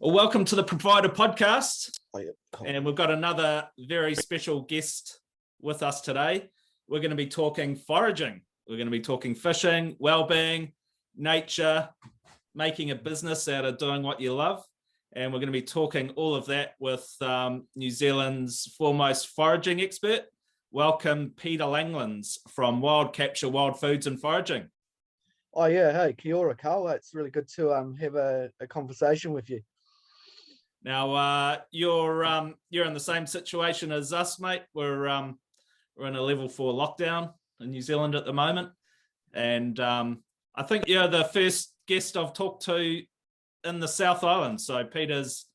Well, welcome to the Provider Podcast. Oh, yeah. Cool. And we've got another very special guest with us today. We're going to be talking foraging. We're going to be talking fishing, well-being, nature, making a business out of doing what you love. And we're going to be talking all of that with New Zealand's foremost foraging expert. Welcome, Peter Langlands from Wild Capture, Wild Foods and Foraging. Oh yeah, hey, kia ora, Carl. It's really good to have a conversation with you. Now you're in the same situation as us, mate. We're in a level 4 lockdown in New Zealand at the moment, and I think you're the first guest I've talked to in the South Island. So Peter's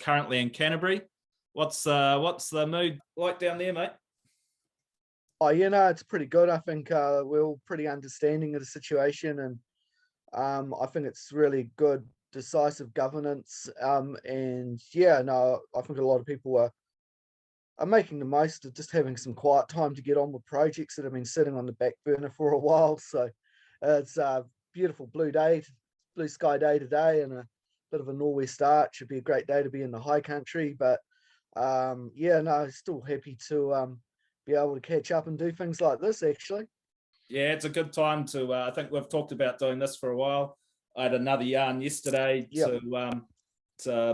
currently in Canterbury. What's the mood like down there, mate? Oh, it's pretty good. I think we're all pretty understanding of the situation, and I think it's really good, decisive governance. And yeah, no, I think a lot of people are making the most of just having some quiet time to get on with projects that have been sitting on the back burner for a while. So it's a beautiful blue sky day today, and a bit of a nor'west start. Should be a great day to be in the high country. But yeah, no, still happy to be able to catch up and do things like this, actually. Yeah, it's a good time to, I think we've talked about doing this for a while. I had another yarn yesterday to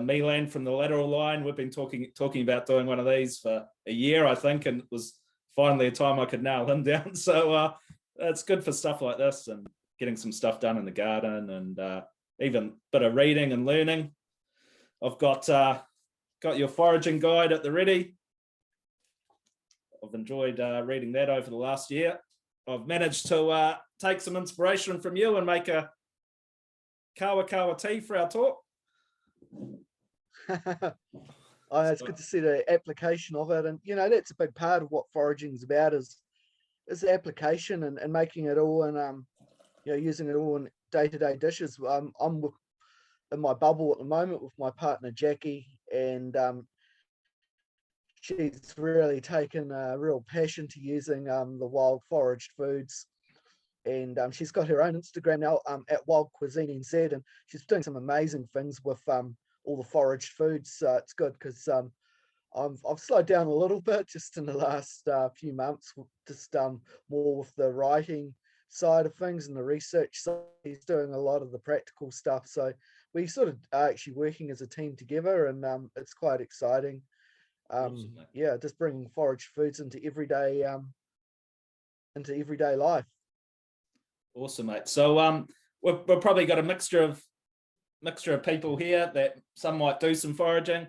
Milan from the lateral line. We've been talking about doing one of these for a year, I think, and it was finally a time I could nail him down. So it's good for stuff like this and getting some stuff done in the garden, and even a bit of reading and learning. I've got your foraging guide at the ready. I've enjoyed reading that over the last year. I've managed to take some inspiration from you and make a kawa tea for our talk. It's good to see the application of it, and that's a big part of what foraging is about, is the application and making it all, and using it all in day-to-day dishes. I'm in my bubble at the moment with my partner Jackie, and she's really taken a real passion to using the wild foraged foods, and she's got her own Instagram now at Wild Cuisine NZ, and she's doing some amazing things with all the foraged foods. So it's good because I've slowed down a little bit just in the last few months, just more with the writing side of things and the research. So he's doing a lot of the practical stuff. So we sort of are actually working as a team together, and it's quite exciting. Awesome, yeah, just bringing foraged foods into everyday life. Awesome, mate. So we've probably got a mixture of people here that some might do some foraging.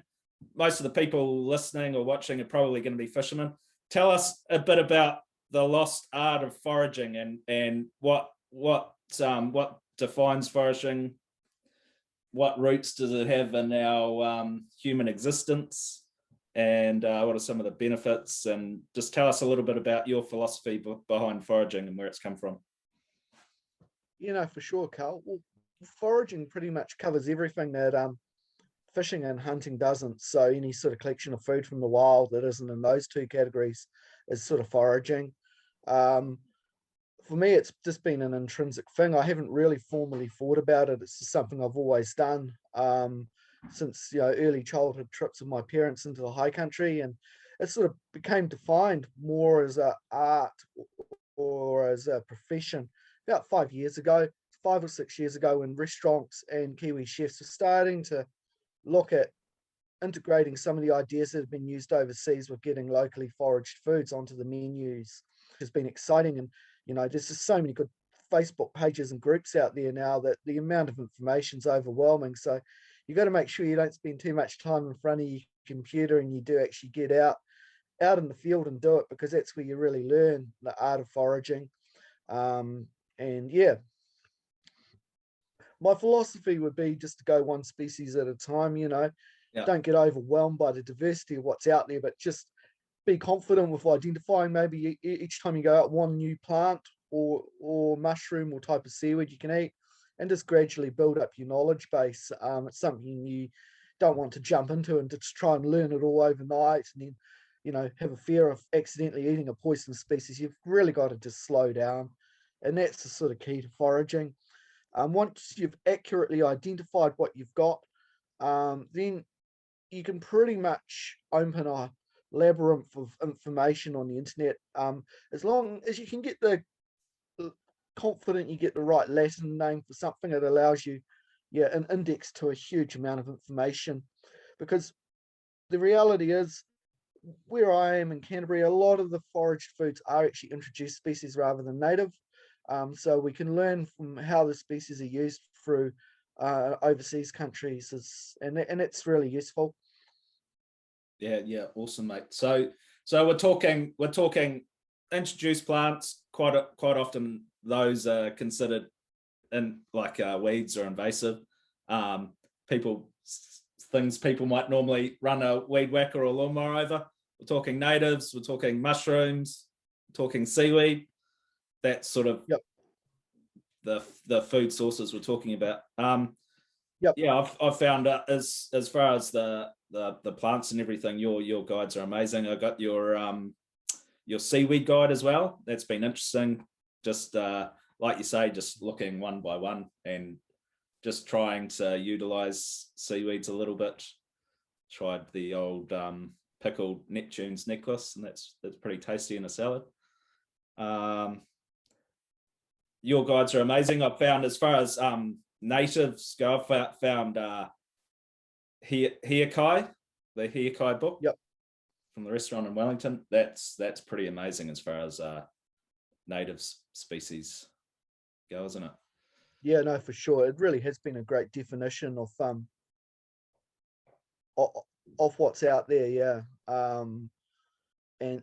Most of the people listening or watching are probably going to be fishermen. Tell us a bit about the lost art of foraging, and what defines foraging. What roots does it have in our human existence? And what are some of the benefits? And just tell us a little bit about your philosophy behind foraging and where it's come from. For sure, Carl. Well, foraging pretty much covers everything that fishing and hunting doesn't. So any sort of collection of food from the wild that isn't in those two categories is sort of foraging. For me, it's just been an intrinsic thing. I haven't really formally thought about it. It's just something I've always done. Since early childhood trips with my parents into the high country, and it sort of became defined more as an art or as a profession about 5 or 6 years ago, when restaurants and Kiwi chefs are starting to look at integrating some of the ideas that have been used overseas with getting locally foraged foods onto the menus. It's been exciting, and there's just so many good Facebook pages and groups out there now that the amount of information is overwhelming. So you got to make sure you don't spend too much time in front of your computer, and you do actually get out in the field and do it, because that's where you really learn the art of foraging. And yeah, my philosophy would be just to go one species at a time. Don't get overwhelmed by the diversity of what's out there, but just be confident with identifying maybe each time you go out one new plant or mushroom or type of seaweed you can eat, and just gradually build up your knowledge base. It's something you don't want to jump into and just try and learn it all overnight, and then have a fear of accidentally eating a poisonous species. You've really got to just slow down, and that's the sort of key to foraging. Once you've accurately identified what you've got, then you can pretty much open a labyrinth of information on the internet, as long as you can get the confident you get the right Latin name for something. It allows you, yeah, an index to a huge amount of information, because the reality is, where I am in Canterbury, a lot of the foraged foods are actually introduced species rather than native. So we can learn from how the species are used through overseas countries, and it's really useful. Yeah, awesome, mate. So we're talking introduced plants. Quite often those are considered in like weeds or invasive. Things people might normally run a weed whacker or lawnmower over. We're talking natives. We're talking mushrooms. We're talking seaweed. That's sort of the food sources we're talking about. Yeah, I've found as far as the plants and everything, your guides are amazing. I got your seaweed guide as well. That's been interesting. Just like you say, just looking one by one and just trying to utilize seaweeds a little bit. Tried the old pickled Neptune's necklace, and that's pretty tasty in a salad. Your guides are amazing. I've found, as far as natives go, I've found Hiokai, the Hiokai book. Yep. From the restaurant in Wellington. That's pretty amazing as far as native species go, isn't it? Yeah, no, for sure. It really has been a great definition of what's out there. Yeah. And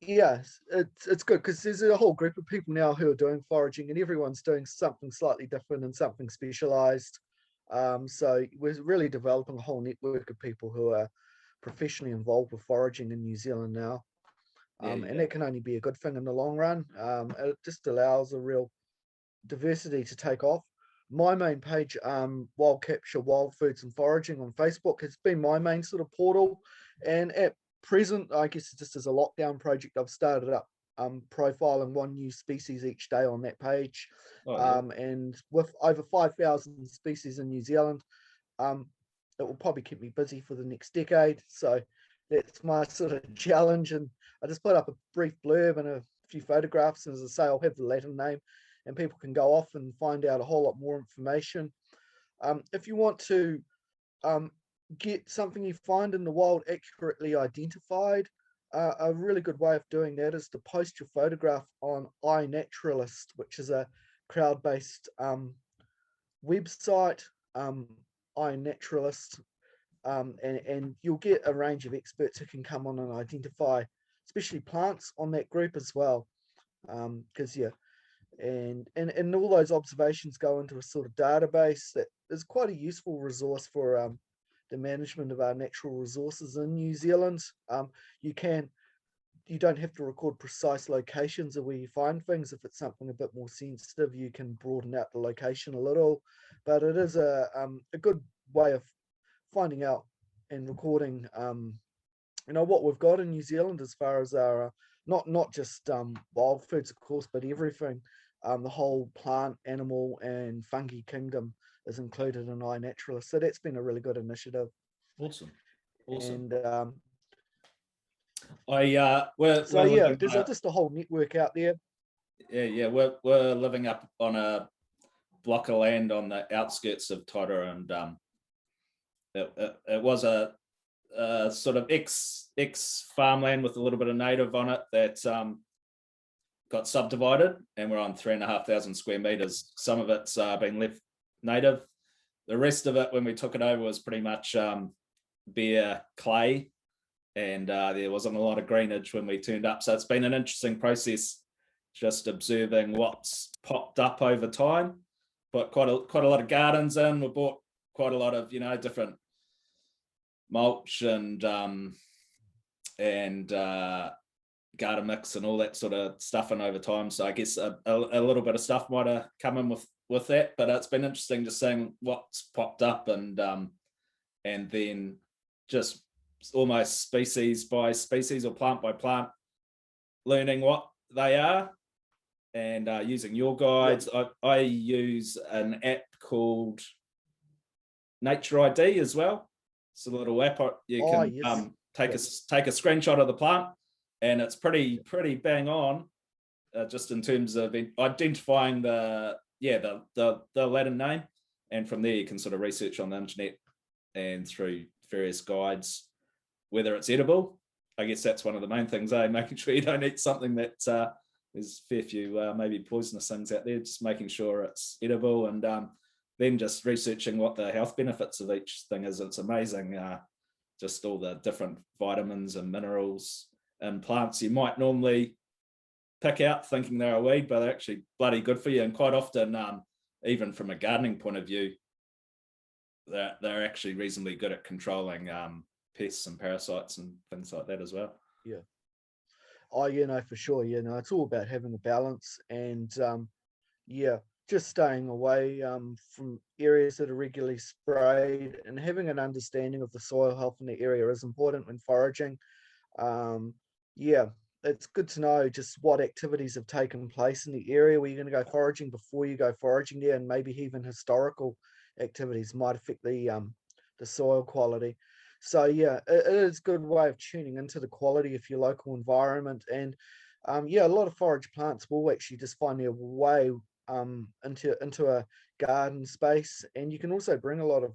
yeah, it's good because there's a whole group of people now who are doing foraging, and everyone's doing something slightly different and something specialized. So we're really developing a whole network of people who are professionally involved with foraging in New Zealand now. And that can only be a good thing in the long run. It just allows a real diversity to take off. My main page, Wild Capture Wild Foods and Foraging on Facebook, has been my main sort of portal. And at present, I guess just as a lockdown project, I've started up profiling one new species each day on that page. And with over 5,000 species in New Zealand, it will probably keep me busy for the next decade. So that's my sort of challenge. And I just put up a brief blurb and a few photographs. And as I say, I'll have the Latin name, and people can go off and find out a whole lot more information. If you want to get something you find in the wild accurately identified, a really good way of doing that is to post your photograph on iNaturalist, which is a crowd-based website, iNaturalist, and you'll get a range of experts who can come on and identify, especially plants, on that group as well. Because and all those observations go into a sort of database that is quite a useful resource for the management of our natural resources in New Zealand. You don't have to record precise locations of where you find things. If it's something a bit more sensitive, you can broaden out the location a little, but it is a good way of finding out and recording what we've got in New Zealand as far as our not just wild foods, of course, but everything. The whole plant, animal, and fungi kingdom is included in iNaturalist. So that's been a really good initiative. Awesome. And there's just a whole network out there. Yeah, we're living up on a block of land on the outskirts of Taira, and it was a sort of ex farmland with a little bit of native on it that got subdivided, and we're on 3,500 square meters. Some of it's been left native. The rest of it, when we took it over, was pretty much bare clay, and there wasn't a lot of greenage when we turned up. So it's been an interesting process, just observing what's popped up over time. But quite a lot of gardens in. We bought quite a lot of different mulch and garden mix and all that sort of stuff in over time. So I guess a little bit of stuff might have come in with that, but it's been interesting just seeing what's popped up, and then just almost species by species or plant by plant, learning what they are, and using your guides. I use an app called Nature ID as well. It's a little app you can Yes. take a screenshot of the plant, and it's pretty bang on, just in terms of identifying the Latin name, and from there you can sort of research on the internet and through various guides whether it's edible. I guess that's one of the main things, making sure you don't eat something that there's a fair few maybe poisonous things out there, just making sure it's edible, and then just researching what the health benefits of each thing is. It's amazing, just all the different vitamins and minerals in plants you might normally pick out thinking they're a weed, but they're actually bloody good for you. And quite often, even from a gardening point of view, they're actually reasonably good at controlling pests and parasites and things like that as well. Yeah. Oh, for sure. It's all about having a balance, and just staying away from areas that are regularly sprayed, and having an understanding of the soil health in the area is important when foraging. It's good to know just what activities have taken place in the area where you're going to go foraging before you go foraging there, and maybe even historical activities might affect the soil quality. So it is a good way of tuning into the quality of your local environment. And a lot of forage plants will actually just find their way into a garden space, and you can also bring a lot of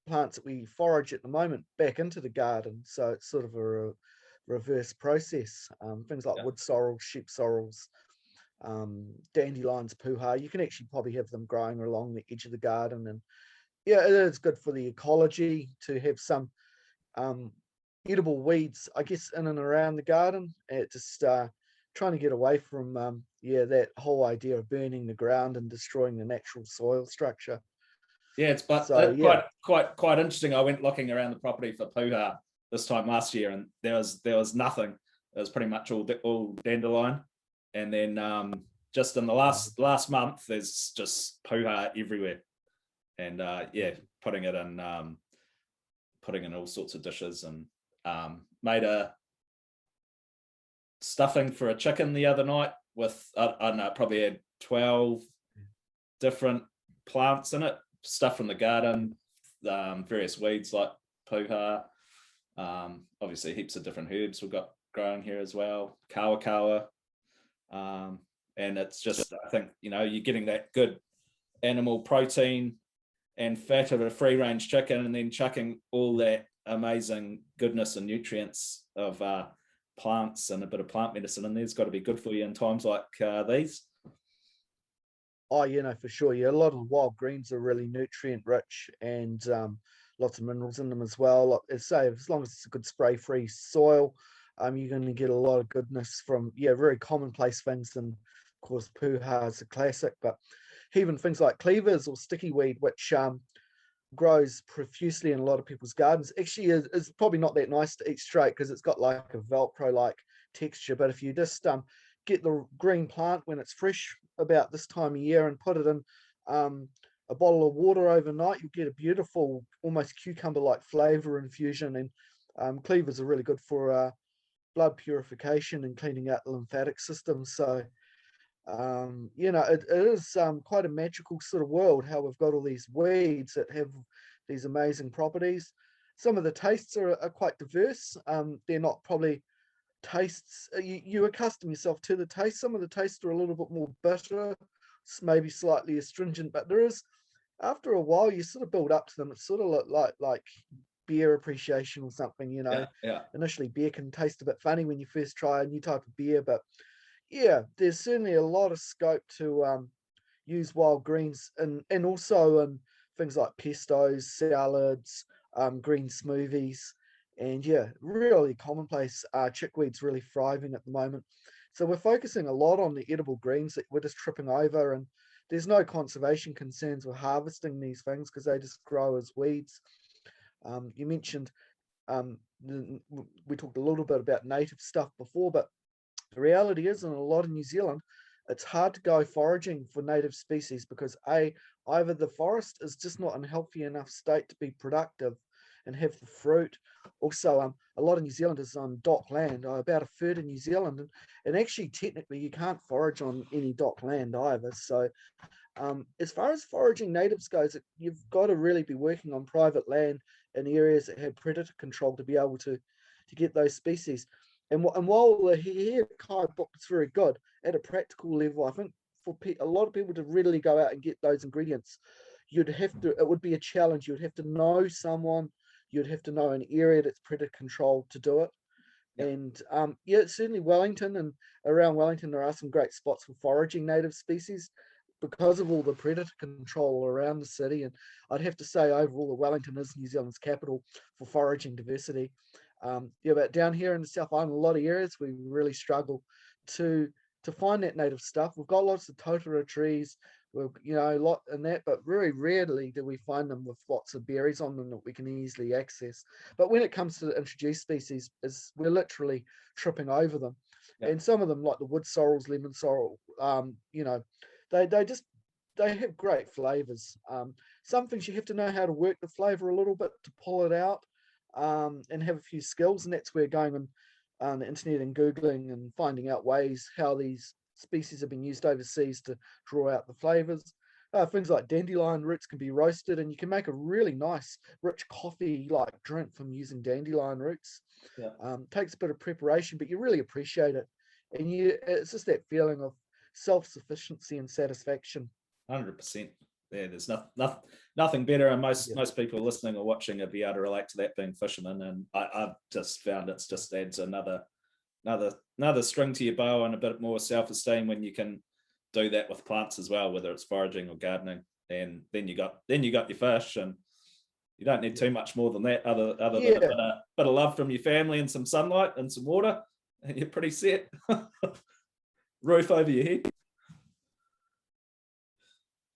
plants that we forage at the moment back into the garden. So it's sort of a reverse process. Things like wood sorrel, sheep sorrels, dandelions, puha. You can actually probably have them growing along the edge of the garden, and it is good for the ecology to have some edible weeds, I guess, in and around the garden. It just trying to get away from that whole idea of burning the ground and destroying the natural soil structure. It's quite interesting. I went looking around the property for puha this time last year, and there was nothing. It was pretty much all dandelion, and then just in the last month, there's just puha everywhere, and putting it in all sorts of dishes, and made a stuffing for a chicken the other night with I don't know, probably had 12 different plants in it, stuff from the garden, various weeds like puha, obviously heaps of different herbs we've got growing here as well, kawa, and it's just, I think, you're getting that good animal protein and fat of a free range chicken, and then chucking all that amazing goodness and nutrients of plants and a bit of plant medicine in there. It's got to be good for you in times like these. Oh, for sure. A lot of wild greens are really nutrient rich, and lots of minerals in them as well. As long as it's a good spray-free soil, you're going to get a lot of goodness from very commonplace things. And of course, puha is a classic, but even things like cleavers or sticky weed, which grows profusely in a lot of people's gardens, actually is probably not that nice to eat straight because it's got like a Velcro-like texture. But if you just get the green plant when it's fresh about this time of year and put it in a bottle of water overnight, you get a beautiful, almost cucumber-like flavor infusion. And cleavers are really good for blood purification and cleaning out the lymphatic system. So it is quite a magical sort of world, how we've got all these weeds that have these amazing properties. Some of the tastes are quite diverse. They're not probably tastes you accustom yourself to the taste. Some of the tastes are a little bit more bitter, maybe slightly astringent, but there is, after a while, you sort of build up to them. It's sort of like beer appreciation or something. Initially beer can taste a bit funny when you first try a new type of beer, but there's certainly a lot of scope to use wild greens, and also in things like pestos, salads, green smoothies, and really commonplace. Chickweed's really thriving at the moment. So we're focusing a lot on the edible greens that we're just tripping over, and there's no conservation concerns with harvesting these things because they just grow as weeds. You mentioned we talked a little bit about native stuff before, but the reality is, in a lot of New Zealand, it's hard to go foraging for native species because either the forest is just not in a healthy enough state to be productive and have the fruit. Also, a lot of New Zealand is on dock land, about a third of New Zealand, and actually technically you can't forage on any dock land either. So As far as foraging natives goes, you've got to really be working on private land in areas that have predator control to be able to get those species. And while the here Kai book is very good at a practical level, I think for a lot of people to readily go out and get those ingredients, it would be a challenge. You'd have to know someone, you'd have to know an area that's predator controlled to do it. And yeah, certainly Wellington and around Wellington, there are some great spots for foraging native species because of all the predator control around the city. And I'd have to say overall, the Wellington is New Zealand's capital for foraging diversity. Yeah, but down here in the South Island, a lot of areas we really struggle to find that native stuff. We've got lots of totara trees, we've a lot in that, but very rarely do we find them with lots of berries on them that we can easily access. But when it comes to introduced species, we're literally tripping over them. And some of them, like the wood sorrels, lemon sorrel, they have great flavors. Some things you have to know how to work the flavor a little bit to pull it out, and have a few skills, and that's where going on the internet and Googling and finding out ways how these species have been used overseas to draw out the flavors. Things like dandelion roots can be roasted, and you can make a really nice, rich coffee-like drink from using dandelion roots. Takes a bit of preparation, but you really appreciate it, and it's just that feeling of self-sufficiency and satisfaction. 100%. Yeah, there's nothing better, and most people listening or watching will be able to relate to that, being fishermen. And I've just found it's just adds another string to your bow and a bit more self-esteem when you can do that with plants as well, whether it's foraging or gardening. And then you got your fish, and you don't need too much more than that, other than a bit of love from your family and some sunlight and some water, and you're pretty set. Roof over your head.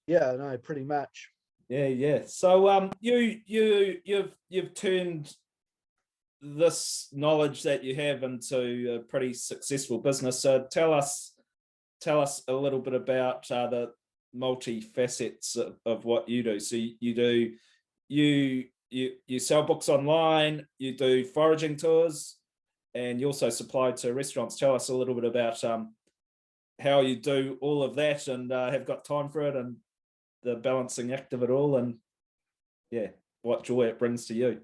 Yeah, no, pretty much. Yeah. So you've turned this knowledge that you have into a pretty successful business. So tell us a little bit about the multi-facets of what you do. So you sell books online, you do foraging tours, and you also supply to restaurants. Tell us a little bit about how you do all of that and have got time for it, and the balancing act of it all, and what joy it brings to you.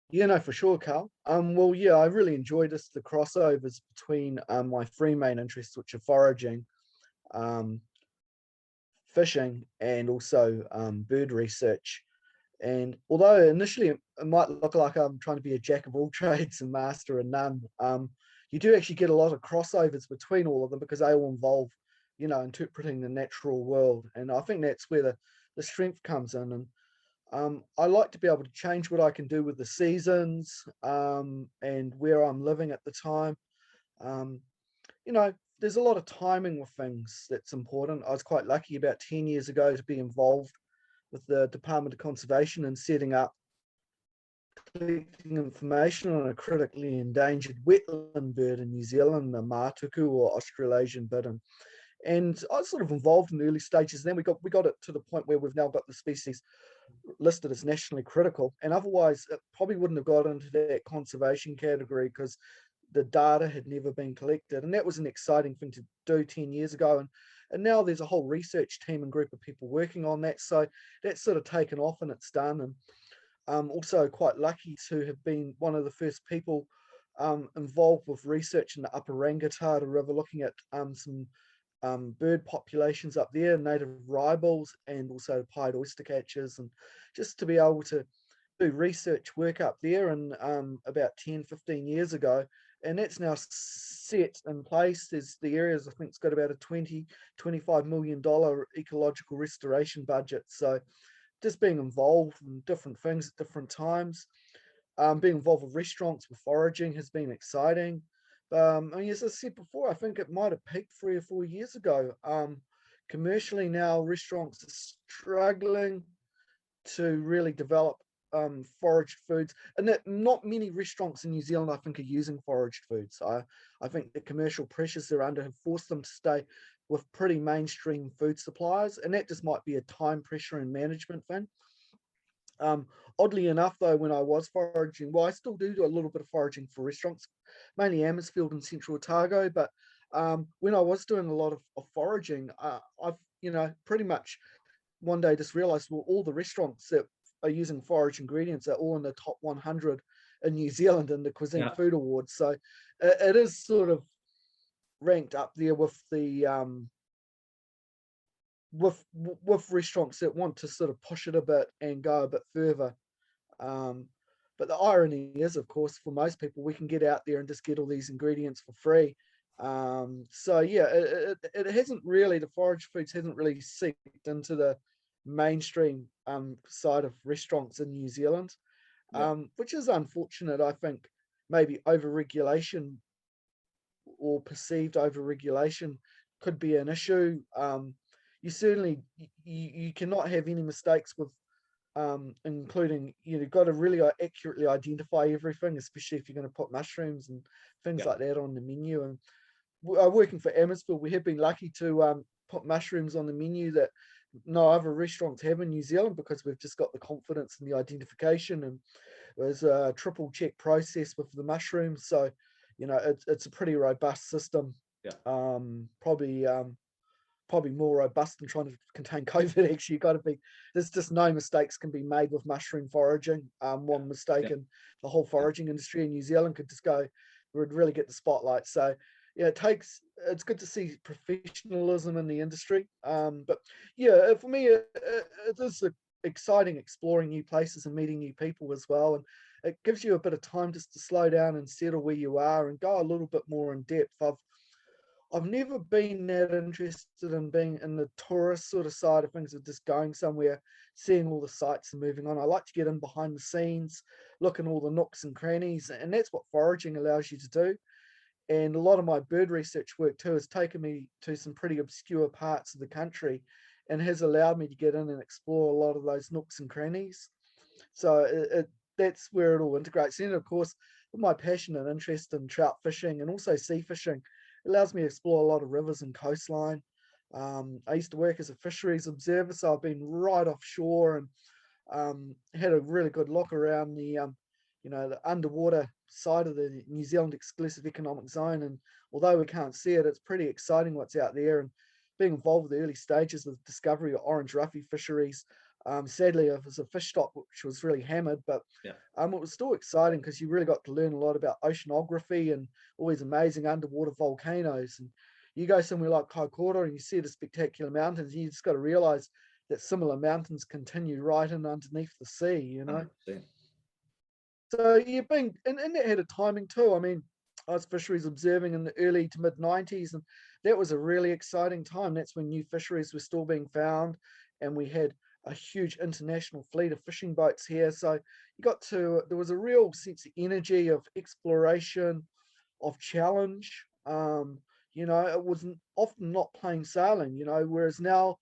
Yeah, no, for sure, Carl. Well, yeah, I really enjoyed the crossovers between my three main interests, which are foraging, fishing, and also bird research. And although initially it might look like I'm trying to be a jack of all trades and master of none, you do actually get a lot of crossovers between all of them because they all involve interpreting the natural world. And I think that's where the strength comes in. And I like to be able to change what I can do with the seasons, and where I'm living at the time. There's a lot of timing with things that's important. I was quite lucky about 10 years ago to be involved with the Department of Conservation and setting up collecting information on a critically endangered wetland bird in New Zealand, the mātuku or Australasian bittern. And I was sort of involved in the early stages. Then we got it to the point where we've now got the species listed as nationally critical. And otherwise, it probably wouldn't have got into that conservation category because the data had never been collected. And that was an exciting thing to do 10 years ago. And now there's a whole research team and group of people working on that. So that's sort of taken off and it's done. And I'm also quite lucky to have been one of the first people involved with research in the Upper Rangitata River, looking at some bird populations up there, native ryebills and also pied oyster catchers, and just to be able to do research work up there and about 10-15 years ago. And that's now set in place. There's the areas, I think it's got about a $20-25 million ecological restoration budget. So just being involved in different things at different times, being involved with restaurants with foraging has been exciting. As I said before, I think it might have peaked 3 or 4 years ago. Commercially now, restaurants are struggling to really develop foraged foods, and that not many restaurants in New Zealand, I think, are using foraged foods. I think the commercial pressures they're under have forced them to stay with pretty mainstream food suppliers, and that just might be a time pressure and management thing. Oddly enough, though, when I was foraging, well, I still do a little bit of foraging for restaurants, mainly Amisfield and Central Otago. But when I was doing a lot of foraging, I've pretty much one day just realized, well, all the restaurants that are using forage ingredients are all in the top 100 in New Zealand in the Cuisine Food Awards. So it is sort of ranked up there with the with restaurants that want to sort of push it a bit and go a bit further. But the irony is, of course, for most people, we can get out there and just get all these ingredients for free. So yeah, it hasn't really, the forage foods hasn't really seeped into the mainstream side of restaurants in New Zealand, which is unfortunate. I think maybe over-regulation or perceived over-regulation could be an issue. You certainly, you cannot have any mistakes with including, you've got to really accurately identify everything, especially if you're going to put mushrooms and things like that on the menu. And working for Amisfield, we have been lucky to put mushrooms on the menu that no other restaurants have in New Zealand, because we've just got the confidence in the identification, and there's a triple check process with the mushrooms. So, it's a pretty robust system. Probably more robust than trying to contain COVID. Actually, you got to be, there's just no mistakes can be made with mushroom foraging. One mistake in the whole foraging industry in New Zealand could just go, would really get the spotlight. So yeah, it's good to see professionalism in the industry. But yeah, for me, it is exciting exploring new places and meeting new people as well. And it gives you a bit of time just to slow down and settle where you are and go a little bit more in depth. I've never been that interested in being in the tourist sort of side of things, of just going somewhere, seeing all the sights and moving on. I like to get in behind the scenes, look in all the nooks and crannies, and that's what foraging allows you to do. And a lot of my bird research work too has taken me to some pretty obscure parts of the country and has allowed me to get in and explore a lot of those nooks and crannies. So that's where it all integrates. And of course, with my passion and interest in trout fishing and also sea fishing, allows me to explore a lot of rivers and coastline. I used to work as a fisheries observer, so I've been right offshore and had a really good look around the underwater side of the New Zealand exclusive economic zone. And although we can't see it, it's pretty exciting what's out there. And being involved with the early stages of discovery of orange roughy fisheries. Sadly, it was a fish stock which was really hammered, but it was still exciting because you really got to learn a lot about oceanography and all these amazing underwater volcanoes. And you go somewhere like Kaikoura and you see the spectacular mountains, and you just got to realize that similar mountains continue right in underneath the sea, 100%. So and that had a timing too. I mean, I was fisheries observing in the early to mid 90s, and that was a really exciting time. That's when new fisheries were still being found, and we had a huge international fleet of fishing boats here. So there was a real sense of energy, of exploration, of challenge. It was often not plain sailing, whereas now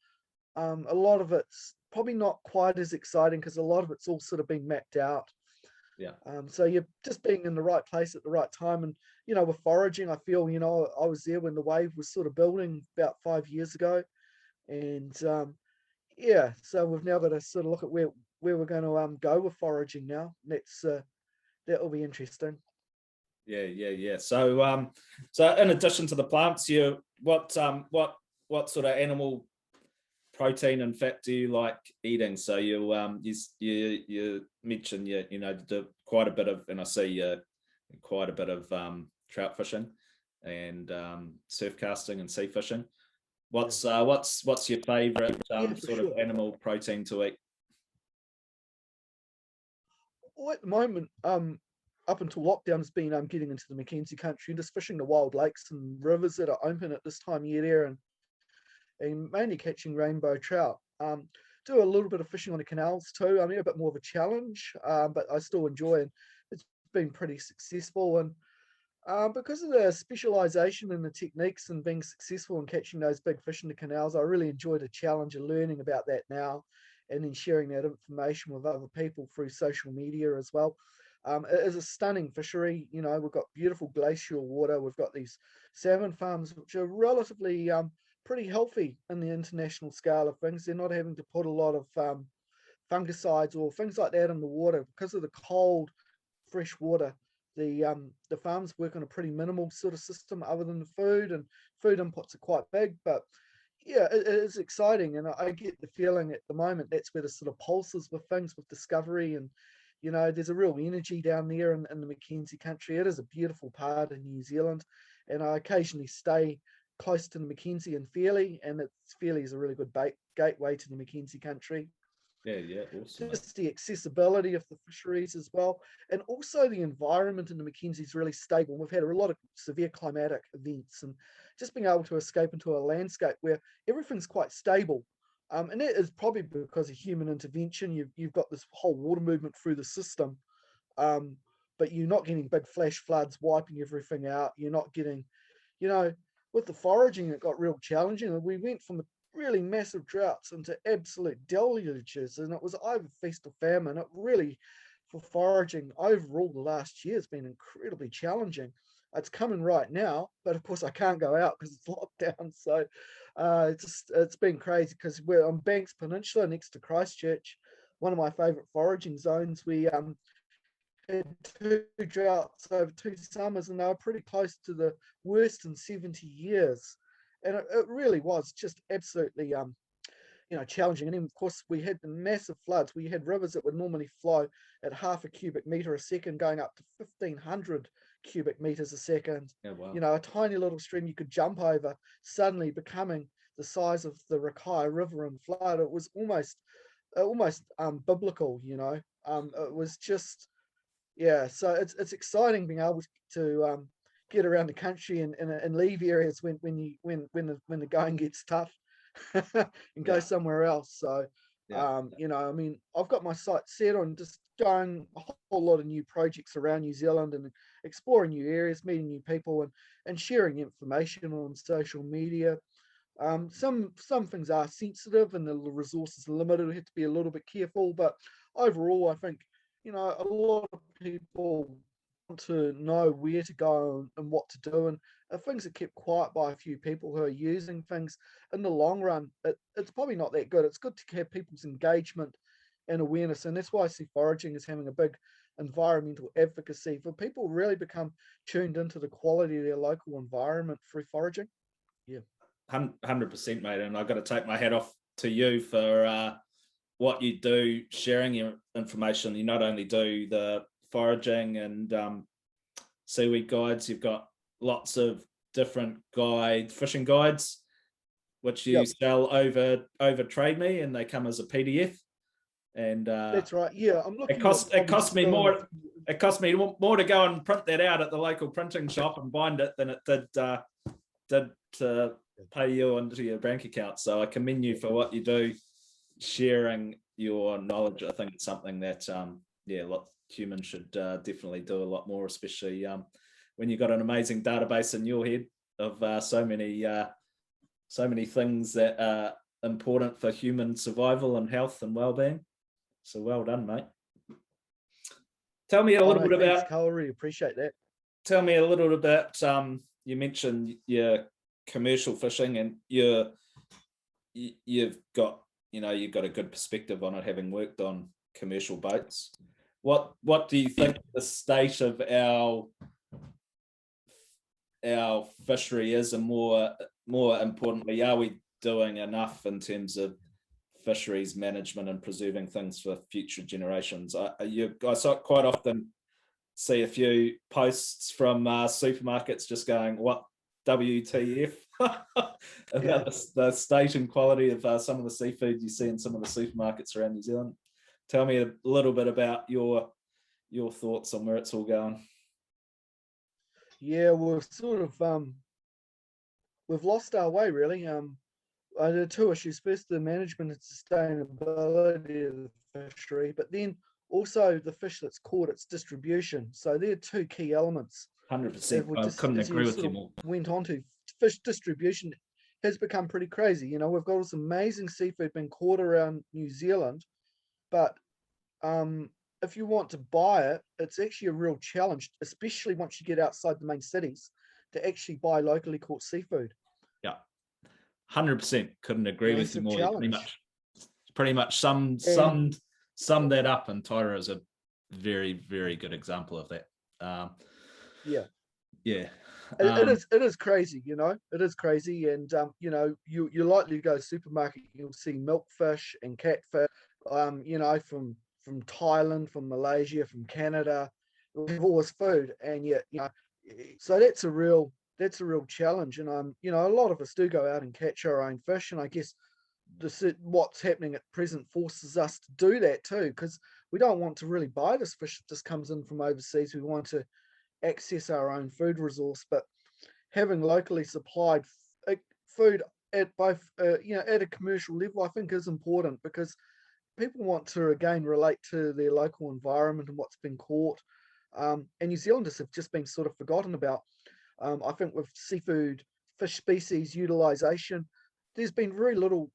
a lot of it's probably not quite as exciting because a lot of it's all sort of been mapped out. So you're just being in the right place at the right time. And, with foraging, I feel, I was there when the wave was sort of building about 5 years ago. And so we've now got to sort of look at where we're going to go with foraging now. That will be interesting. Yeah. So in addition to the plants, what sort of animal protein and fat do you like eating? So you mentioned you do quite a bit of, and I see quite a bit of trout fishing and surf casting and sea fishing. What's your favorite sort of animal protein to eat? Well, at the moment, up until lockdown, has been getting into the Mackenzie country and just fishing the wild lakes and rivers that are open at this time of year there, and mainly catching rainbow trout. Do a little bit of fishing on the canals too. I mean, a bit more of a challenge, but I still enjoy it. It's been pretty successful, and because of the specialization in the techniques and being successful in catching those big fish in the canals, I really enjoy the challenge of learning about that now, and then sharing that information with other people through social media as well. It is a stunning fishery. We've got beautiful glacial water. We've got these salmon farms which are relatively pretty healthy in the international scale of things. They're not having to put a lot of fungicides or things like that in the water because of the cold, fresh water. The farms work on a pretty minimal sort of system other than the food, and food inputs are quite big. But yeah, it is exciting, and I get the feeling at the moment that's where the sort of pulses with things, with discovery, and there's a real energy down there in the Mackenzie country. It is a beautiful part of New Zealand, and I occasionally stay close to the Mackenzie and Fairlie, and Fairlie is a really good gateway to the Mackenzie country. Yeah, awesome. Just the accessibility of the fisheries as well, and also the environment in the Mackenzie is really stable. We've had a lot of severe climatic events, and just being able to escape into a landscape where everything's quite stable, and that is probably because of human intervention. You've got this whole water movement through the system, but you're not getting big flash floods wiping everything out. You're not getting, you know, with the foraging, it got real challenging. We went from the really massive droughts into absolute deluges, and it was either feast or famine. It really, for foraging overall, the last year has been incredibly challenging. It's coming right now, but of course I can't go out because it's locked down. So it's been crazy, because we're on Banks Peninsula next to Christchurch, one of my favorite foraging zones. We had 2 droughts over 2 summers, and they were pretty close to the worst in 70 years. And it really was just absolutely challenging. And then of course we had the massive floods. We had rivers that would normally flow at half a cubic meter a second going up to 1,500 cubic meters a second. Yeah, wow. A tiny little stream you could jump over suddenly becoming the size of the Rakai River in flood. It was almost biblical. It was just, yeah. So it's exciting being able to get around the country and leave areas when the going gets tough and go somewhere else. So I've got my sights set on just going a whole lot of new projects around New Zealand and exploring new areas, meeting new people, and sharing information on social media. Some things are sensitive and the resources are limited. We have to be a little bit careful, but overall I think a lot of people want to know where to go and what to do, and things are kept quiet by a few people who are using things. In the long run, it's probably not that good. It's good to have people's engagement and awareness, and that's why I see foraging as having a big environmental advocacy, for people really become tuned into the quality of their local environment through foraging. Yeah, 100%, mate. And I've got to take my hat off to you for what you do, sharing your information. You not only do the foraging and seaweed guides, you've got lots of different fishing guides, which you sell over Trade Me, and they come as a PDF. And that's right. Yeah, I'm looking. It cost me more. It cost me more to go and print that out at the local printing shop and bind it than it did to pay you into your bank account. So I commend you for what you do, sharing your knowledge. I think it's something that humans should definitely do a lot more, especially when you've got an amazing database in your head of so many things that are important for human survival and health and well-being. So well done, mate. Tell me a little bit about. I really appreciate that. Tell me a little bit about. You mentioned your commercial fishing, and you've got a good perspective on it, having worked on commercial boats. What do you think the state of our fishery is, and more importantly, are we doing enough in terms of fisheries management and preserving things for future generations? I quite often see a few posts from supermarkets just going, "What WTF?" about the state and quality of some of the seafood you see in some of the supermarkets around New Zealand. Tell me a little bit about your thoughts on where it's all going. Yeah, we've sort of we've lost our way, really. There are 2 issues. First, the management and sustainability of the fishery, but then also the fish that's caught, its distribution. So there are 2 key elements. 100%. I couldn't agree with you more. Went on to fish distribution has become pretty crazy. We've got all this amazing seafood being caught around New Zealand, but if you want to buy it, it's actually a real challenge, especially once you get outside the main cities, to actually buy locally caught seafood. Yeah, 100%. Couldn't agree with you more. Pretty much summed that up, and Tyra is a very, very good example of that. It is crazy, it is crazy. And you're likely to go to the supermarket, you'll see milkfish and catfish, from Thailand, from Malaysia, from Canada. We have all this food, and yet, so that's a real challenge. And a lot of us do go out and catch our own fish, and I guess what's happening at present forces us to do that too, because we don't want to really buy this fish that just comes in from overseas. We want to access our own food resource, but having locally supplied food at both, at a commercial level, I think is important, because people want to again relate to their local environment and what's been caught. And New Zealanders have just been sort of forgotten about. I think with seafood fish species utilisation, there's been very little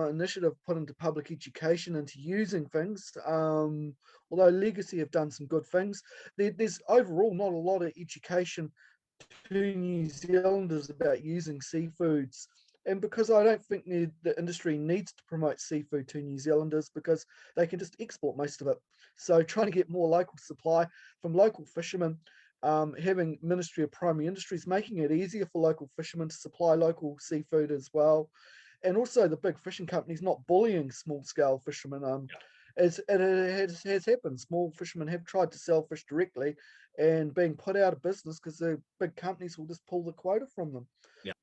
initiative put into public education into using things. Although Legacy have done some good things, there's overall not a lot of education to New Zealanders about using seafoods. And because I don't think the industry needs to promote seafood to New Zealanders, because they can just export most of it. So trying to get more local supply from local fishermen, having Ministry of Primary Industries making it easier for local fishermen to supply local seafood as well. And also the big fishing companies not bullying small scale fishermen. As it has happened, small fishermen have tried to sell fish directly and being put out of business because the big companies will just pull the quota from them. Yeah.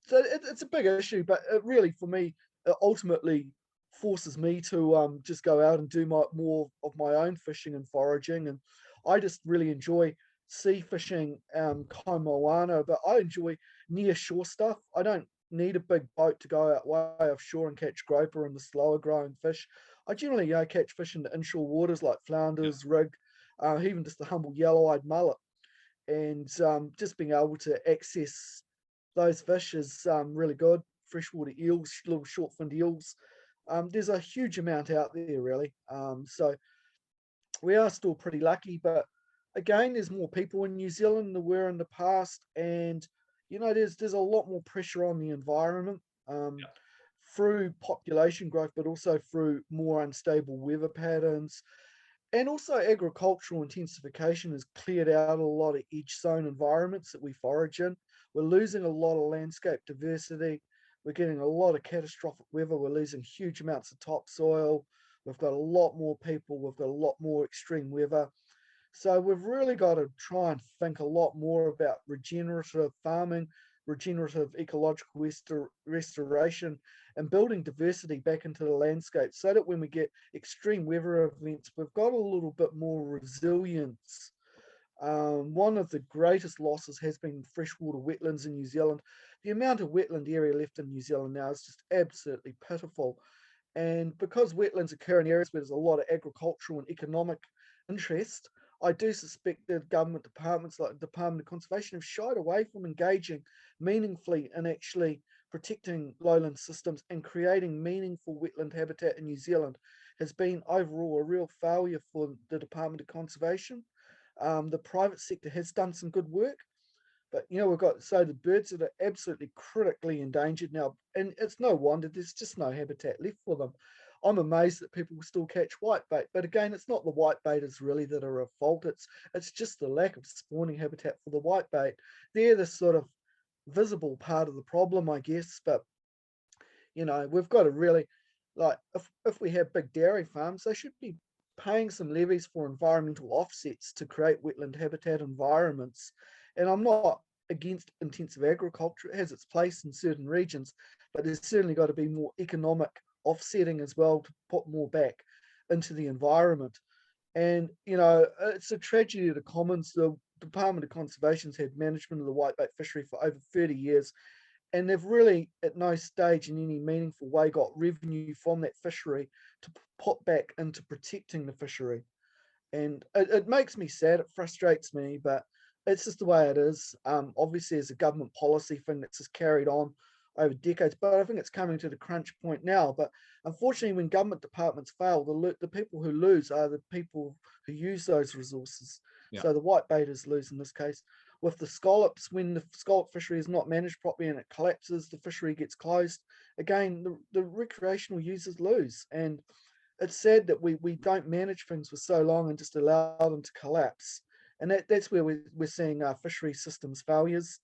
So it's a big issue, but it really, for me, it ultimately forces me to just go out and do more of my own fishing and foraging. And I just really enjoy sea fishing, kai moana, but I enjoy near shore stuff. I don't need a big boat to go out way offshore and catch groper and the slower growing fish. I generally catch fish in the inshore waters like flounders, rig, even just the humble yellow-eyed mullet. And just being able to access those fish is really good. Freshwater eels, little short-finned eels. There's a huge amount out there, really. So we are still pretty lucky, but again, there's more people in New Zealand than there were in the past, and there's a lot more pressure on the environment through population growth, but also through more unstable weather patterns. And also agricultural intensification has cleared out a lot of edge zone environments that we forage in. We're losing a lot of landscape diversity. We're getting a lot of catastrophic weather. We're losing huge amounts of topsoil. We've got a lot more people. We've got a lot more extreme weather. So we've really got to try and think a lot more about regenerative farming, regenerative ecological restoration, and building diversity back into the landscape, so that when we get extreme weather events, we've got a little bit more resilience. One of the greatest losses has been freshwater wetlands in New Zealand. The amount of wetland area left in New Zealand now is just absolutely pitiful. And because wetlands occur in areas where there's a lot of agricultural and economic interest, I do suspect that government departments like the Department of Conservation have shied away from engaging meaningfully in actually protecting lowland systems and creating meaningful wetland habitat in New Zealand. Has been overall a real failure for the Department of Conservation. The private sector has done some good work, but we've got the birds that are absolutely critically endangered now, and it's no wonder there's just no habitat left for them. I'm amazed that people still catch whitebait, but again, it's not the whitebaiters really that are at fault. It's just the lack of spawning habitat for the whitebait. They're the sort of visible part of the problem, I guess. But we've got to really, like, if we have big dairy farms, they should be paying some levies for environmental offsets to create wetland habitat environments. And I'm not against intensive agriculture. It has its place in certain regions, but there's certainly got to be more economic offsetting as well to put more back into the environment. And it's a tragedy of the commons. The Department of Conservation's had management of the whitebait fishery for over 30 years, and they've really at no stage in any meaningful way got revenue from that fishery to put back into protecting the fishery. And it makes me sad, it frustrates me, but it's just the way it is. Obviously, as a government policy thing that's just carried on over decades, but I think it's coming to the crunch point now. But unfortunately, when government departments fail, the people who lose are the people who use those resources. Yeah. So the whitebaiters lose in this case. With the scallops, when the scallop fishery is not managed properly and it collapses, the fishery gets closed. Again, the recreational users lose. And it's sad that we don't manage things for so long and just allow them to collapse. And that's where we're seeing our fishery systems failures.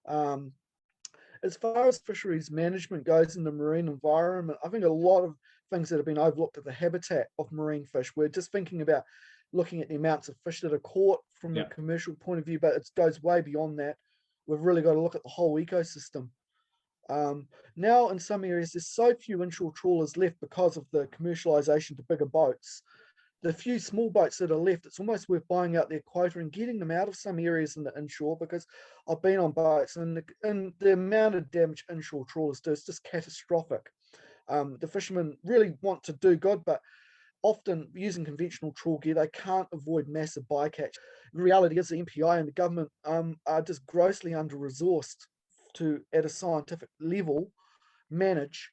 As far as fisheries management goes in the marine environment, I think a lot of things that have been overlooked are the habitat of marine fish. We're just thinking about looking at the amounts of fish that are caught from a commercial point of view, but it goes way beyond that. We've really got to look at the whole ecosystem. Now in some areas, there's so few inshore trawlers left because of the commercialization to bigger boats. The few small boats that are left, it's almost worth buying out their quota and getting them out of some areas in the inshore, because I've been on boats and the amount of damage inshore trawlers do is just catastrophic. The fishermen really want to do good, but often using conventional trawl gear, they can't avoid massive bycatch. The reality is the MPI and the government are just grossly under-resourced to, at a scientific level, manage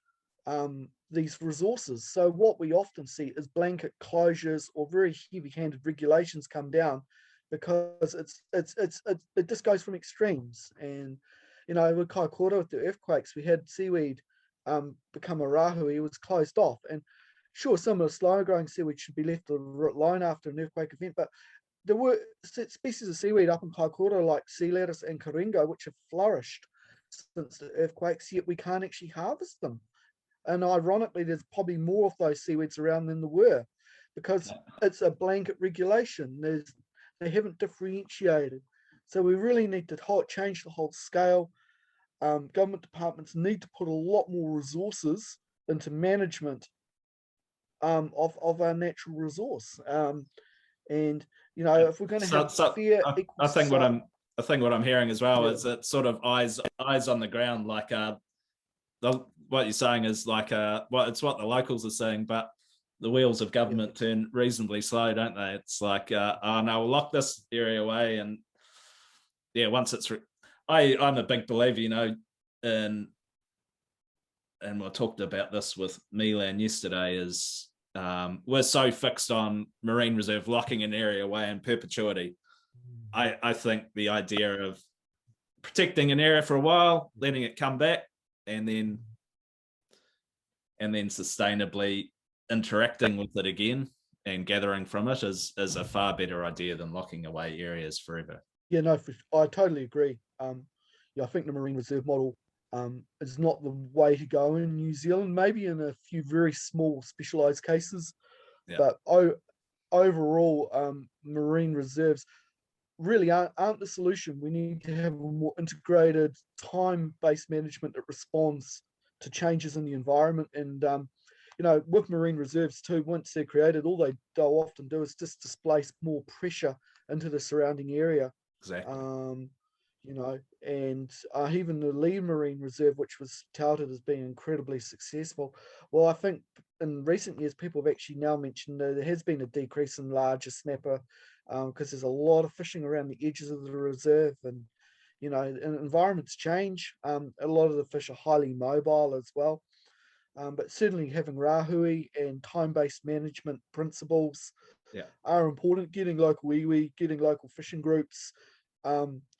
these resources. So what we often see is blanket closures or very heavy-handed regulations come down, because it just goes from extremes. And you know, with Kaikoura, with the earthquakes, we had seaweed become a rahui. It was closed off, and sure, some of the slower growing seaweed should be left alone after an earthquake event, but there were species of seaweed up in Kaikoura like sea lettuce and karinga which have flourished since the earthquakes, yet we can't actually harvest them. And ironically, there's probably more of those seaweeds around than there were, because it's a blanket regulation. They haven't differentiated. So we really need to change the whole scale. Government departments need to put a lot more resources into management of our natural resource. And you know, if we're going to have fair, equal I think what I'm hearing as well is that sort of eyes on the ground, like what you're saying is like it's what the locals are saying, but the wheels of government turn reasonably slow, don't they? It's like, oh no, we'll lock this area away, and once it's I'm a big believer, you know, and we talked about this with Milan yesterday, is we're so fixed on marine reserve locking an area away in perpetuity. I think the idea of protecting an area for a while, letting it come back, and then sustainably interacting with it again and gathering from it is a far better idea than locking away areas forever. Yeah, no, I totally agree. I think the marine reserve model is not the way to go in New Zealand, maybe in a few very small specialized cases, but overall, marine reserves really aren't the solution. We need to have a more integrated, time-based management that responds to changes in the environment. And you know, with marine reserves too, once they're created, all they'll often do is just displace more pressure into the surrounding area. Exactly. You know, and even the Lee Marine Reserve, which was touted as being incredibly successful. Well, I think in recent years, people have actually now mentioned that there has been a decrease in larger snapper, because there's a lot of fishing around the edges of the reserve, and you know, and environments change. A lot of the fish are highly mobile as well. But certainly having rahui and time-based management principles are important. Getting local iwi, getting local fishing groups,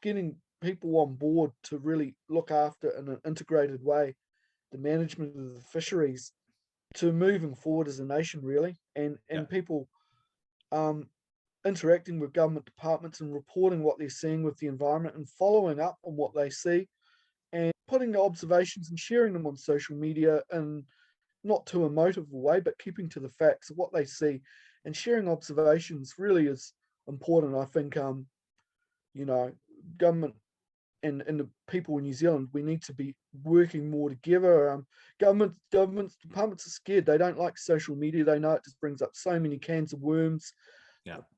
getting people on board to really look after in an integrated way the management of the fisheries, to moving forward as a nation, really, and people interacting with government departments and reporting what they're seeing with the environment and following up on what they see, and putting the observations and sharing them on social media in not too emotive a way, but keeping to the facts of what they see, and sharing observations really is important. I think you know, government and the people in New Zealand, we need to be working more together. Government departments are scared. They don't like social media. They know it just brings up so many cans of worms.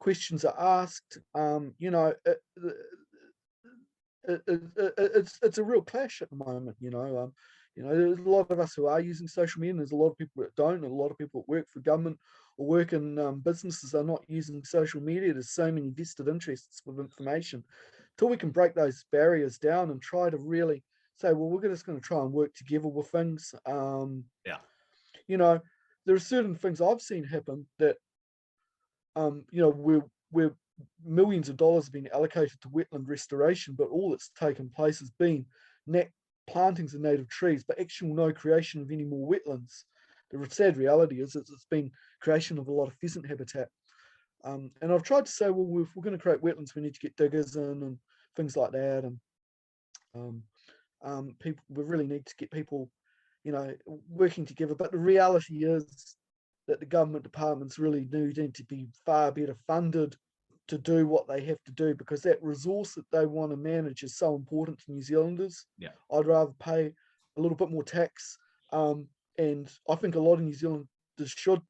Questions are asked. You know, it's a real clash at the moment. You know, there's a lot of us who are using social media, and there's a lot of people that don't, and a lot of people that work for government or work in businesses are not using social media. There's so many vested interests with information. Till we can break those barriers down and try to really say, well, we're just going to try and work together with things. You know, there are certain things I've seen happen that, you know, where millions of dollars have been allocated to wetland restoration, but all that's taken place has been plantings of native trees, but actual no creation of any more wetlands. The sad reality is it's been creation of a lot of pheasant habitat. And I've tried to say, well, if we're going to create wetlands, we need to get diggers in and things like that. And People, we really need to get people, working together. But the reality is that the government departments really do need to be far better funded to do what they have to do, because that resource that they want to manage is so important to New Zealanders. Yeah. I'd rather pay a little bit more tax, and I think a lot of New Zealanders should,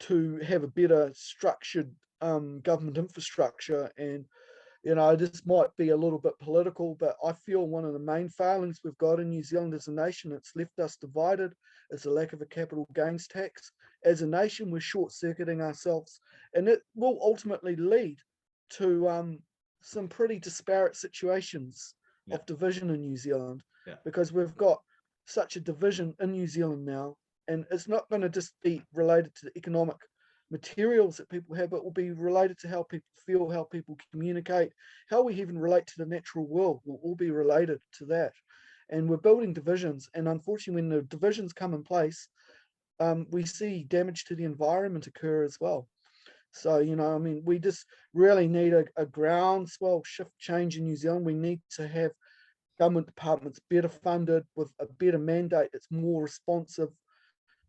to have a better structured government infrastructure. And this might be a little bit political, but I feel one of the main failings we've got in New Zealand as a nation, it's left us divided, is the lack of a capital gains tax. As a nation, we're short-circuiting ourselves, and it will ultimately lead to some pretty disparate situations of division in New Zealand, because we've got such a division in New Zealand now, and it's not going to just be related to the economic materials that people have. It will be related to how people feel, how people communicate, how we even relate to the natural world will all be related to that. And we're building divisions, and unfortunately, when the divisions come in place, we see damage to the environment occur as well. So, we just really need a groundswell shift change in New Zealand. We need to have government departments better funded, with a better mandate that's more responsive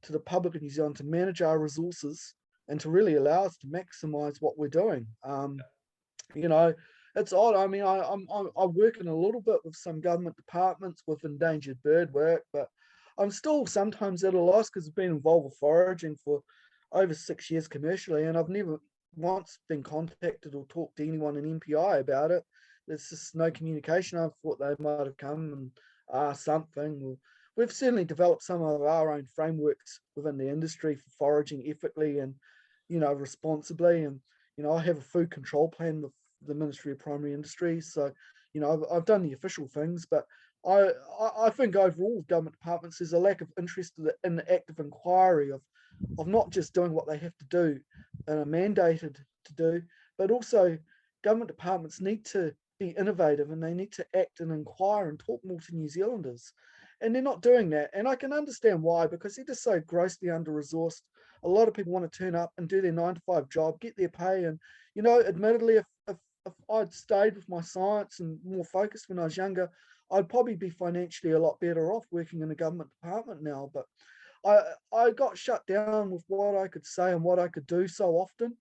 to the public of New Zealand, to manage our resources and to really allow us to maximize what we're doing. It's odd. I mean, I work in a little bit with some government departments with endangered bird work, but I'm still sometimes at a loss, because I've been involved with foraging for over 6 years commercially, and I've never once been contacted or talked to anyone in MPI about it. There's just no communication. I thought they might have come and asked something. We've certainly developed some of our own frameworks within the industry for foraging ethically and, responsibly. And, I have a food control plan with the Ministry of Primary Industries. So, I've done the official things, but I think overall government departments, there's a lack of interest in the active inquiry of not just doing what they have to do and are mandated to do, but also government departments need to be innovative, and they need to act and inquire and talk more to New Zealanders. And they're not doing that. And I can understand why, because they're just so grossly under-resourced. A lot of people want to turn up and do their 9-to-5 job, get their pay. And, admittedly, if I'd stayed with my science and more focused when I was younger, I'd probably be financially a lot better off working in a government department now. But I got shut down with what I could say and what I could do so often,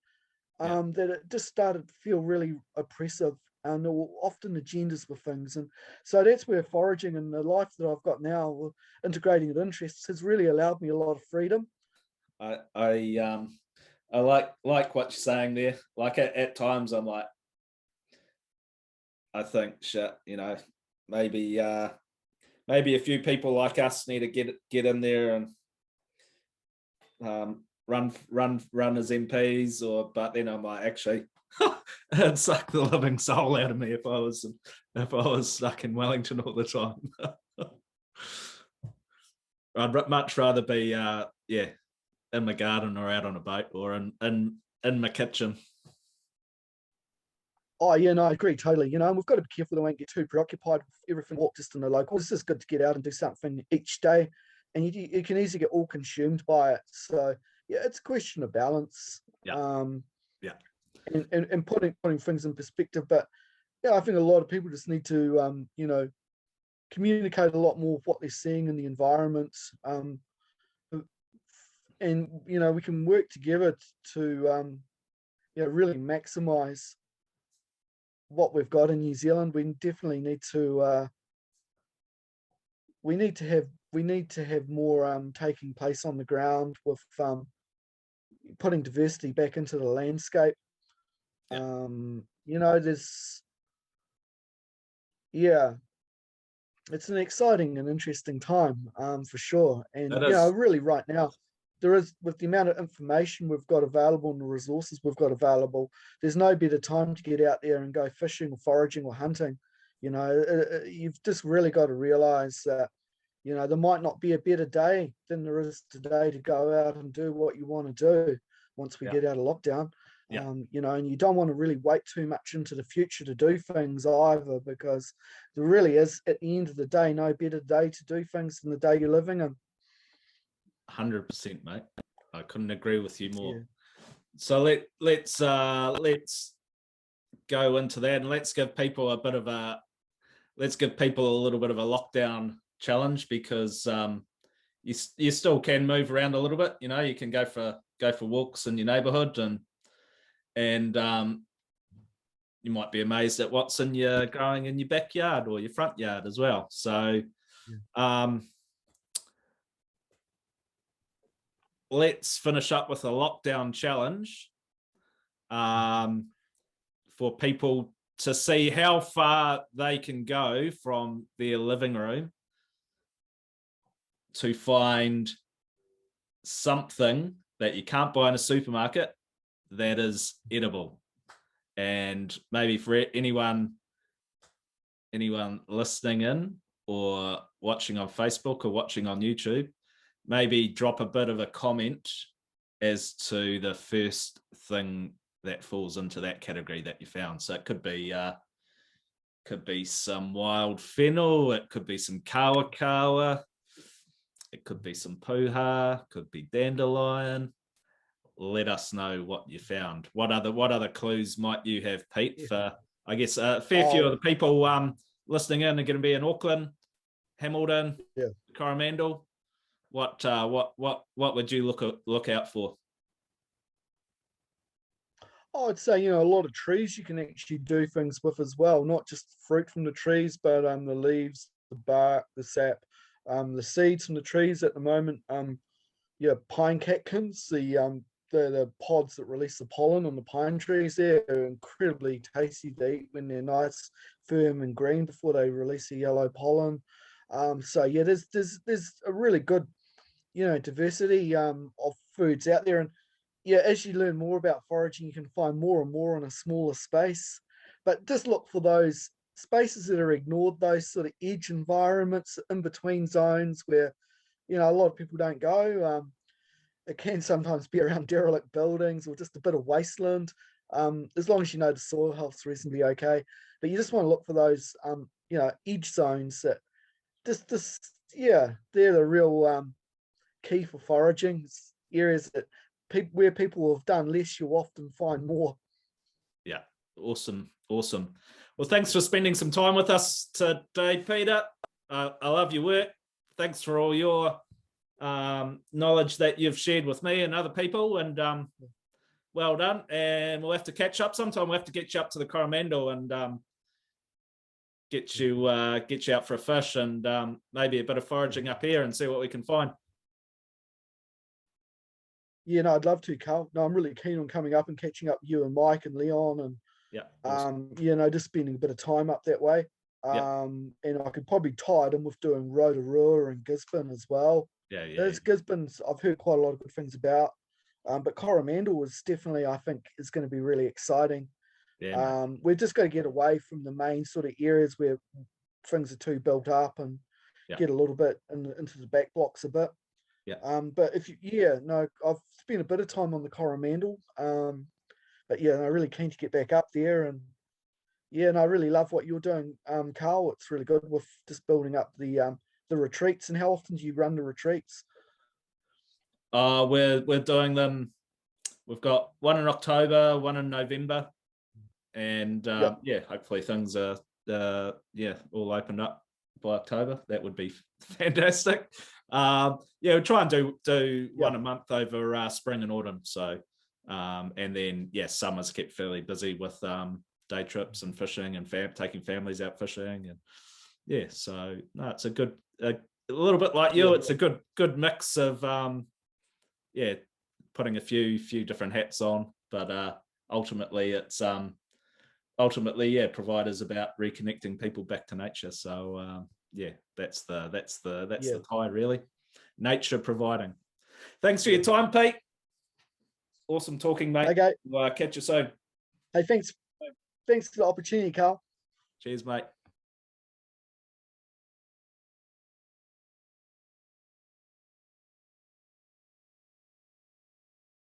that it just started to feel really oppressive, and there were often agendas with things. And so that's where foraging and the life that I've got now, integrating with interests, has really allowed me a lot of freedom. I like what you're saying there. Like at times I'm like, I think shit, maybe a few people like us need to get in there and run as MPs, but then I'm like, actually, it'd suck the living soul out of me if I was stuck in Wellington all the time. I'd much rather be in my garden or out on a boat or in my kitchen. Oh yeah, no, I agree totally. And we've got to be careful that we don't get too preoccupied with everything just in the local. It's just good to get out and do something each day, and you can easily get all consumed by it. So yeah, it's a question of balance. And putting things in perspective. But yeah, I think a lot of people just need to communicate a lot more of what they're seeing in the environment. And we can work together to really maximize what we've got in New Zealand. We definitely need to have more taking place on the ground with putting diversity back into the landscape. It's an exciting and interesting time, for sure. And really right now, there is, with the amount of information we've got available and the resources we've got available, there's no better time to get out there and go fishing or foraging or hunting. You've just really got to realize that there might not be a better day than there is today to go out and do what you want to do once we get out of lockdown. And you don't want to really wait too much into the future to do things either, because there really is, at the end of the day, no better day to do things than the day you're living in. 100%, mate. I couldn't agree with you more. So let's go into that, and let's give people a bit of a let's give people a little bit of a lockdown challenge, because you still can move around a little bit. You know, you can go for walks in your neighbourhood, and you might be amazed at what's growing in your backyard or your front yard as well. So let's finish up with a lockdown challenge for people to see how far they can go from their living room to find something that you can't buy in a supermarket that is edible. And maybe for anyone listening in or watching on Facebook or watching on YouTube, maybe drop a bit of a comment as to the first thing that falls into that category that you found. So it could be some wild fennel, it could be some kawa, it could be some puha, could be dandelion. Let us know what you found. What other clues might you have, Pete? For, I guess, a fair few of the people listening in are going to be in Auckland, Hamilton, Coromandel. What would you look out for? I'd say, a lot of trees you can actually do things with as well, not just fruit from the trees, but the leaves, the bark, the sap, the seeds from the trees at the moment. Pine catkins, the pods that release the pollen on the pine trees there are incredibly tasty to eat when they're nice, firm and green before they release the yellow pollen. There's a really good, diversity of foods out there. And as you learn more about foraging, you can find more and more in a smaller space. But just look for those spaces that are ignored, those sort of edge environments, in between zones where, a lot of people don't go. It can sometimes be around derelict buildings or just a bit of wasteland. As long as you know the soil health's reasonably okay. But you just want to look for those, edge zones that they're the real key for foraging. It's areas that where people have done less, you'll often find more. Yeah, awesome. Well, thanks for spending some time with us today, Peter. I love your work. Thanks for all your knowledge that you've shared with me and other people, and well done. And we'll have to catch up sometime. We'll have to get you up to the Coromandel and get you out for a fish and maybe a bit of foraging up here and see what we can find. Yeah, no, I'd love to, Carl. No, I'm really keen on coming up and catching up with you and Mike and Leon, and awesome. Just spending a bit of time up that way. And I could probably tie it in with doing Rotorua and Gisborne as well. Gisborne's I've heard quite a lot of good things about. But Coromandel was definitely, I think, is going to be really exciting. We're just going to get away from the main sort of areas where things are too built up and get a little bit into the back blocks a bit. But I've spent a bit of time on the Coromandel. I'm really keen to get back up there, and I really love what you're doing, Carl. It's really good with just building up the retreats. And how often do you run the retreats? We're doing them. We've got one in October, one in November, and hopefully things are all opened up by October. That would be fantastic. We'll try and do one a month over spring and autumn. So and then summer's kept fairly busy with day trips and fishing and taking families out fishing, and so no, it's a little bit like you. It's a good mix of putting a few different hats on, but ultimately it's providers about reconnecting people back to nature. So that's the tie, really. Nature providing. Thanks for your time, Pete. Awesome talking, mate. Okay. We'll catch you soon. Hey, thanks for the opportunity, Carl. Cheers, mate.